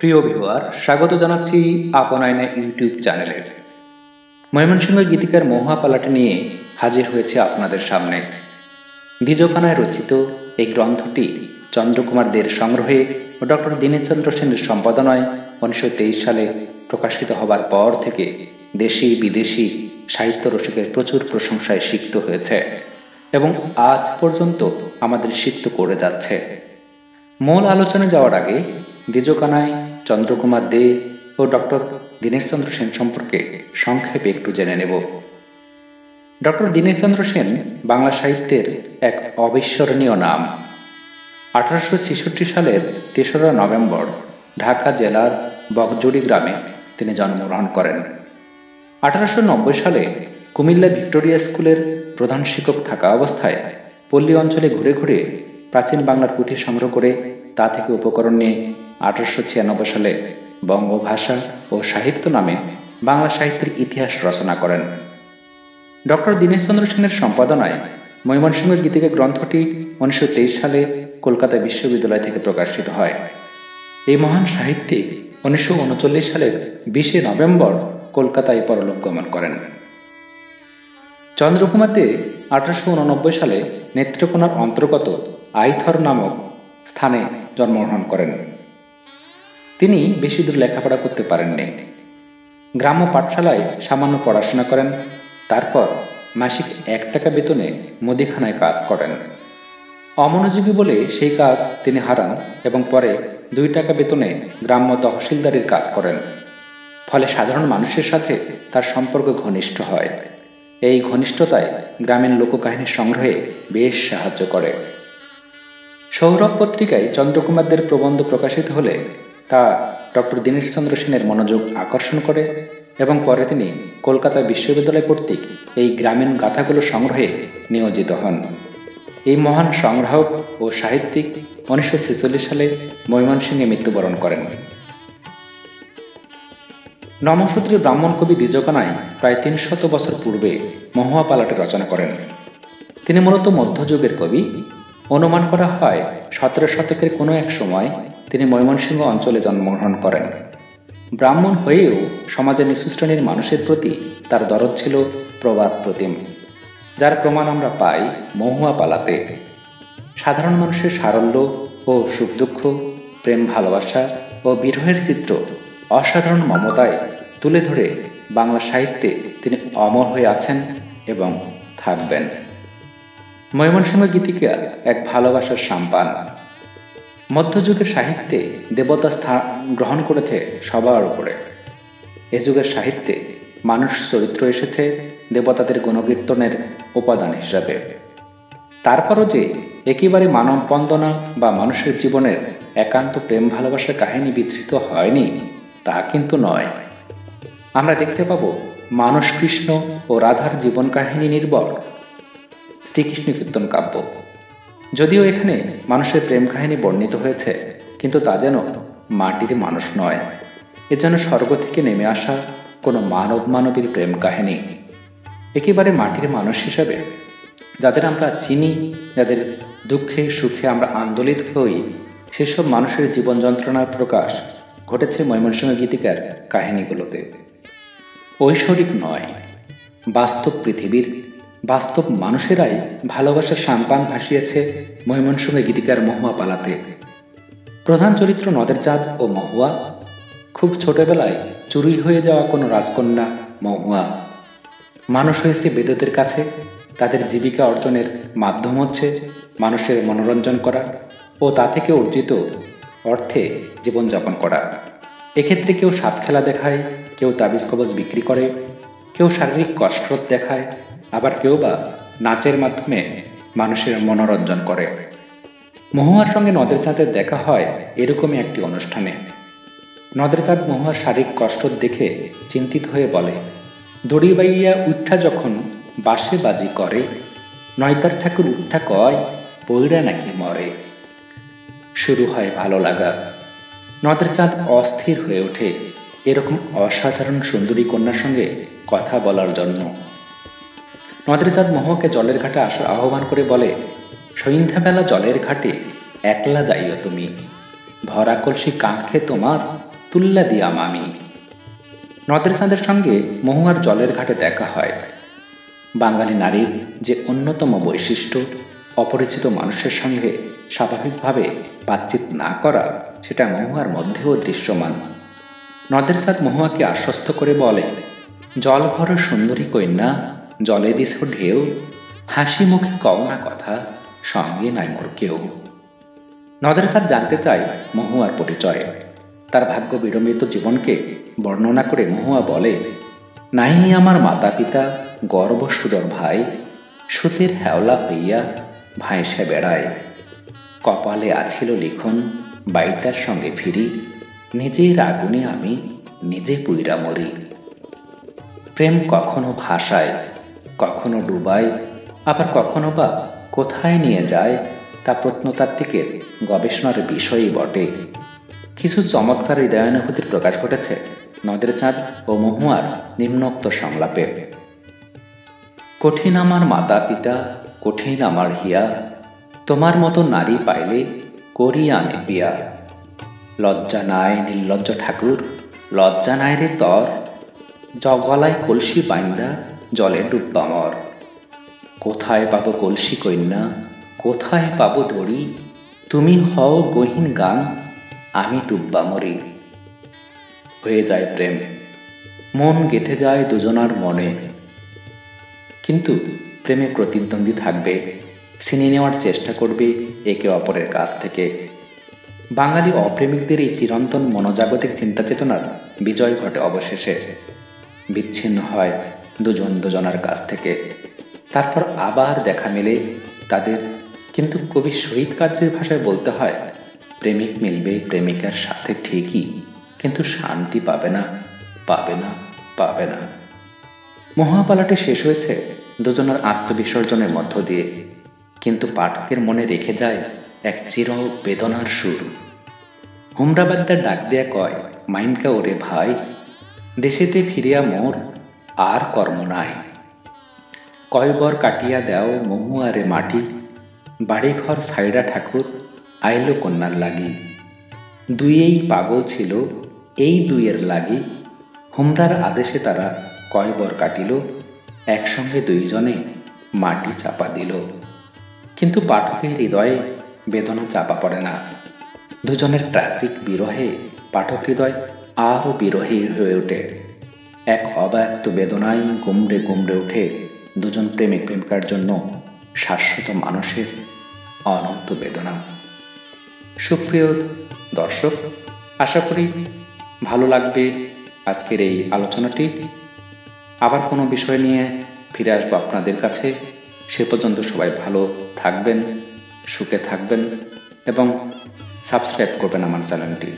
প্রিয় ভিউয়ার, স্বাগত জানাচ্ছি আপন আয়না ইউটিউব চ্যানেলে। ময়মনসিংহ গীতিকার মহুয়া পালাটা নিয়ে হাজির হয়েছে আপনাদের সামনে। দ্বিজকানায় রচিত এই গ্রন্থটি চন্দ্রকুমার দের সংগ্রহে ও ডক্টর দীনেশচন্দ্র সেনের সম্পাদনায় 1923 সালে প্রকাশিত হবার পর থেকে দেশি বিদেশি সাহিত্য রসিকের প্রচুর প্রশংসায় সিক্ত হয়েছে এবং আজ পর্যন্ত আমাদের সিক্ত করে যাচ্ছে। মূল আলোচনায় যাওয়ার আগে দ্বিজকানায় চন্দ্রকুমার দে ও ডক্টর দীনেশচন্দ্র সেন সম্পর্কে সংক্ষেপে একটু জেনে নেব। ডক্টর দীনেশচন্দ্র সেন বাংলা সাহিত্যের এক অবিস্মরণীয় নাম। 1866 সালের 3রা নভেম্বর ঢাকা জেলার বকজুড়ি গ্রামে তিনি জন্মগ্রহণ করেন। 1890 সালে কুমিল্লা ভিক্টোরিয়া স্কুলের প্রধান শিক্ষক থাকা অবস্থায় পল্লী অঞ্চলে ঘুরে ঘুরে প্রাচীন বাংলার পুঁথি সংগ্রহ করে তা থেকে উপকরণ নিয়ে 1896 সালে বঙ্গভাষা ও সাহিত্য নামে বাংলা সাহিত্যের ইতিহাস রচনা করেন। ডক্টর দীনেশচন্দ্র সেনের সম্পাদনায় ময়মনসিংহ গীতিকা গ্রন্থটি 1923 সালে কলকাতা বিশ্ববিদ্যালয় থেকে প্রকাশিত হয়। এই মহান সাহিত্যিক 1939 সালের 20 নভেম্বর কলকাতায় পরলোক গমন করেন। চন্দ্রকুমার দে 1889 সালে নেত্রকোনার অন্তর্গত আইথর নামক স্থানে জন্মগ্রহণ করেন। তিনি বেশি দূর লেখাপড়া করতে পারেননি। গ্রাম্য পাঠশালায় সামান্য পড়াশোনা করেন। তারপর মাসিক 1 টাকা বেতনে মুদিখানায় কাজ করেন। অমনোযোগী বলে সেই কাজ তিনি হারান এবং পরে 2 টাকা বেতনে গ্রাম্য তহসিলদারির কাজ করেন। ফলে সাধারণ মানুষের সাথে তার সম্পর্ক ঘনিষ্ঠ হয়। এই ঘনিষ্ঠতায় গ্রামীণ লোককাহিনী সংগ্রহে বেশ সাহায্য করে। সৌরভ পত্রিকায় চন্দ্রকুমার দের প্রবন্ধ প্রকাশিত হলে তা ডক্টর দীনেশচন্দ্র সেনের মনোযোগ আকর্ষণ করে এবং পরে তিনি কলকাতা বিশ্ববিদ্যালয় কর্তৃক এই গ্রামীণ গাথাগুলো সংগ্রহে নিয়োজিত হন। এই মহান সংগ্রাহক ও সাহিত্যিক 1946 সালে ময়মনসিংহে মৃত্যুবরণ করেন। নমসূত্রে ব্রাহ্মণ কবি দ্বিজকানায় প্রায় 300 বছর পূর্বে মহুয়া পালাটা রচনা করেন। তিনি মূলত মধ্যযুগের কবি। অনুমান করা হয় 17 শতকের কোনো এক সময় তিনি ময়মনসিংহ অঞ্চলে জন্মগ্রহণ করেন। ব্রাহ্মণ হয়েও সমাজের নিচু শ্রেণীর মানুষের প্রতি তার দরদ ছিল প্রবাদ প্রতিম, যার প্রমাণ আমরা পাই মহুয়া পালাতে। সাধারণ মানুষের সারল্য ও সুখ দুঃখ, প্রেম ভালোবাসা ও বিরহের চিত্র অসাধারণ মমতায় তুলে ধরে বাংলা সাহিত্যে তিনি অমর হয়ে আছেন এবং থাকবেন। ময়মনসিংহ গীতিকা এক ভালোবাসার সাম্পান। মধ্যযুগের সাহিত্যে দেবতা স্থান গ্রহণ করেছে সবার উপরে। এ যুগের সাহিত্যে মানুষ চরিত্র এসেছে দেবতাদের গুণকীর্তনের উপাদান হিসাবে। তারপরও যে একেবারে মানব বন্দনা বা মানুষের জীবনের একান্ত প্রেম ভালোবাসার কাহিনী বিধৃত হয়নি তা কিন্তু নয়। আমরা দেখতে পাব মানস কৃষ্ণ ও রাধার জীবন কাহিনী নির্ভর শ্রীকৃষ্ণ কীর্তন কাব্য। যদিও এখানে মানুষের প্রেম কাহিনী বর্ণিত হয়েছে, কিন্তু তা যেন মাটির মানুষ নয়, এ যেন স্বর্গ থেকে নেমে আসা কোনো মানবীর প্রেম কাহিনী। একেবারে মাটির মানুষ হিসাবে যাদের আমরা চিনি, যাদের দুঃখে সুখে আমরা আন্দোলিত হই, সেসব মানুষের জীবন যন্ত্রণার প্রকাশ ঘটেছে ময়মনসিংহ গীতিকার কাহিনীগুলোতে। ঐশ্বরিক নয়, বাস্তব পৃথিবীর বাস্তব মানুষেরাই ভালোবাসার সাম্পান ভাসিয়েছে ময়মনসিংহ গীতিকার মহুয়া পালাতে। প্রধান চরিত্র নদেরচাঁদ ও মহুয়া। খুব ছোটবেলায় চুরি হয়ে যাওয়া কোনো রাজকন্যা মহুয়া মানুষ হয়েছে বেদেদের কাছে। তাদের জীবিকা অর্জনের মাধ্যম হচ্ছে মানুষের মনোরঞ্জন করা ও তা থেকে অর্জিত অর্থে জীবনযাপন করা। এক্ষেত্রে কেউ সাপ খেলা দেখায়, কেউ তাবিজ কবজ বিক্রি করে, কেউ শারীরিক কসরত দেখায়, আবার কেউ বা নাচের মাধ্যমে মানুষের মনোরঞ্জন করে। মহুয়ার সঙ্গে নদেরচাঁদের দেখা হয় এরকমই একটি অনুষ্ঠানে। নদেরচাঁদ মহুয়ার শারীরিক কষ্ট দেখে চিন্তিত হয়ে বলে, দড়ি বাইয়া উঠা যখন বাসে বাজি করে, নয়তার ঠাকুর উঠা কয় পইড়া নাকি মরে। শুরু হয় ভালো লাগা। নদেরচাঁদ অস্থির হয়ে ওঠে এরকম অসাধারণ সুন্দরী কন্যার সঙ্গে কথা বলার জন্য। নদেরচাঁদ মহুয়াকে জলের ঘাটে আসার আহ্বান করে বলে, সন্ধ্যাবেলা জলের ঘাটে একলা যাইও তুমি, ভরা কলসি কাঁখে তোমার তুল্লা দিয়াম আমি। নদের চাঁদের সঙ্গে মহুয়ার জলের ঘাটে দেখা হয়। বাঙালি নারীর যে অন্যতম বৈশিষ্ট্য অপরিচিত মানুষের সঙ্গে স্বাভাবিকভাবে বাতচিত না করা, সেটা মহুয়ার মধ্যেও দৃশ্যমান। নদের চাঁদ মহুয়াকে আশ্বস্ত করে বলে, জল ভর সুন্দরী কন্যা, জলে দিছ ঢেউ, হাসি মুখে কও না কথা, সঙ্গে নাই মোর কেউ। নদের চাঁদ জানতে চায় মহুয়ার পরিচয়। তার ভাগ্য বিড়ম্বিত জীবনকে বর্ণনা করে মহুয়া বলে, নাই আমার মাতা পিতা, গর্ব সুদর ভাই, সুতের হেওলা হইয়া ভাইসে বেড়ায়। কপালে আছিল লিখন, বাইতার সঙ্গে ফিরি, নিজের আগুনে আমি নিজে পুইরা মরি। প্রেম কখনো ভাসায়, কখনো ডুবায়, আবার কখনো বা কোথায় নিয়ে যায় তা প্রত্নতাত্ত্বিকের গবেষণার বিষয়ই বটে। কিছু চমৎকার হৃদয়ানুভূতির প্রকাশ ঘটেছে নদের চাঁদ ও মহুয়ার নিম্নোক্ত সংলাপে। কঠিন আমার মাতা পিতা, কঠিন আমার হিয়া, তোমার মতো নারী পাইলে করি আমি বিয়া। লজ্জা নাই নির্লজ্জ ঠাকুর, লজ্জা নাই রে তর, গলায় কলসি বাইন্দা জলে ডুববা মর। কোথায় পাবো কলসি কন্যা, কোথায় পাবো দড়ি, তুমি হও গহীন গান, আমি ডুববা মরি। হয়ে যায় প্রেম, মন গেঁথে যায় দুজনার মনে। কিন্তু প্রেমে প্রতিদ্বন্দ্বী থাকবে, ছিনিয়ে নেওয়ার চেষ্টা করবে একে অপরের কাছ থেকে। বাঙালি অপ্রেমিকদের এই চিরন্তন মনোজাগতিক চিন্তা চেতনার বিজয় ঘটে অবশেষে। বিচ্ছিন্ন হয় দুজন দুজনার কাছ থেকে, তারপর আবার দেখা মেলে তাদের। কিন্তু কবি শহীদ কাদরীর ভাষায় বলতে হয়, প্রেমিক মিলবে প্রেমিকার সাথে ঠিকই, কিন্তু শান্তি পাবে না, পাবে না, পাবে না। মহাপালাটি শেষ হয়েছে দুজনের আত্মবিসর্জনের মধ্য দিয়ে, কিন্তু পাঠকের মনে রেখে যায় এক চির বেদনার সুর। হুমরাবাদ্দার ডাক দিয়া কয়, মাইনকা ওরে ভাই, দেশেতে ফিরিয়া মোর আর কর্ম নাই। কয়বর কাটিয়া দেও মহুয়ারে মাটি, বাড়িঘর সাইরা ঠাকুর আইল কন্যার লাগি। দুইয়েই পাগল ছিল এই দুইয়ের লাগি, হুমরার আদেশে তারা কয়বর কাটিল, একসঙ্গে দুইজনে মাটি চাপা দিল। কিন্তু পাঠকের হৃদয়ে বেদনা চাপা পড়ে না। দুজনের ট্র্যাজিক বিরহে পাঠক হৃদয় আরও বিরহী হয়ে ওঠে। এক অব্যক্ত বেদনায় গুমড়ে গুমড়ে ওঠে দুজন প্রেমিক প্রেমিকার জন্য শাশ্বত মানুষের অনন্ত বেদনা। সুপ্রিয় দর্শক, আশা করি ভালো লাগবে আজকের এই আলোচনাটি। আবার কোনো বিষয় নিয়ে ফিরে আসবো আপনাদের কাছে। সে পর্যন্ত সবাই ভালো থাকবেন, সুখে থাকবেন এবং সাবস্ক্রাইব করবেন আমার চ্যানেলটি।